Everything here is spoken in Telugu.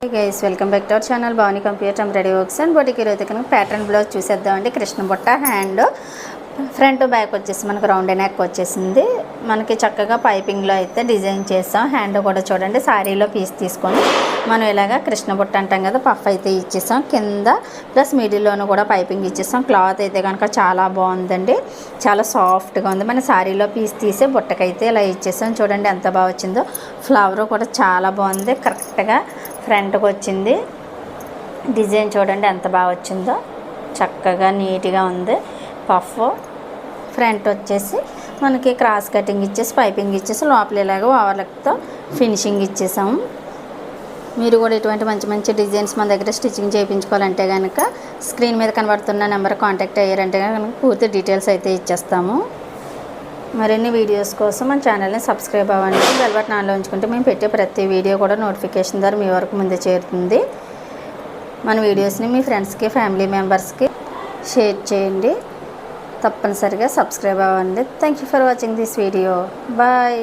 Hey guys, welcome back to our channel Bhavani Computer and Ready Works and బోటికి ఈరోజు కనుక ప్యాటర్న్ బ్లౌజ్ చూసేద్దామండి. కృష్ణ బుట్ట హ్యాండ్ ఫ్రంట్ బ్యాక్ వచ్చేసి మనకు రౌండ్ నెక్ వచ్చేసింది. మనకి చక్కగా పైపింగ్లో అయితే డిజైన్ చేస్తాం. హ్యాండ్ కూడా చూడండి సారీలో పీస్ తీసుకొని మనం ఇలాగా కృష్ణ బుట్ట అంటాం కదా, పఫ్ అయితే ఇచ్చేసాం. కింద ప్లస్ మిడిల్లోనూ కూడా పైపింగ్ ఇచ్చేసాం. క్లాత్ అయితే కనుక చాలా బాగుందండి, చాలా సాఫ్ట్గా ఉంది. మన సారీలో పీస్ తీసే బుట్టకైతే ఇలా ఇచ్చేసాం. చూడండి ఎంత బాగా వచ్చిందో. ఫ్లవర్ కూడా చాలా బాగుంది, కరెక్ట్గా ఫ్రంట్కి వచ్చింది. డిజైన్ చూడండి ఎంత బాగా వచ్చిందో, చక్కగా నీట్గా ఉంది. పఫ్ ఫ్రంట్ వచ్చేసి మనకి క్రాస్ కటింగ్ ఇచ్చేసి పైపింగ్ ఇచ్చేసి లోపల ఇలాగ ఓవర్లక్తో ఫినిషింగ్ ఇచ్చేసాము. మీరు కూడా ఇటువంటి మంచి మంచి డిజైన్స్ మన దగ్గర స్టిచ్చింగ్ చేయించుకోవాలంటే కనుక స్క్రీన్ మీద కనబడుతున్న నెంబర్ కాంటాక్ట్ అయ్యారంటే కనుక పూర్తి డీటెయిల్స్ అయితే ఇచ్చేస్తాము. మరిన్ని వీడియోస్ కోసం మన ఛానల్ని సబ్స్క్రైబ్ అవ్వండి. బెల్ బటన్ ఆన్లో ఉంచుకుంటే మేము పెట్టే ప్రతి వీడియో కూడా నోటిఫికేషన్ ద్వారా మీ వరకు ముందే చేరుతుంది. మన వీడియోస్ని మీ ఫ్రెండ్స్కి ఫ్యామిలీ మెంబర్స్కి షేర్ చేయండి. తప్పనిసరిగా సబ్స్క్రైబ్ అవ్వండి. Thank you for watching this video. Bye.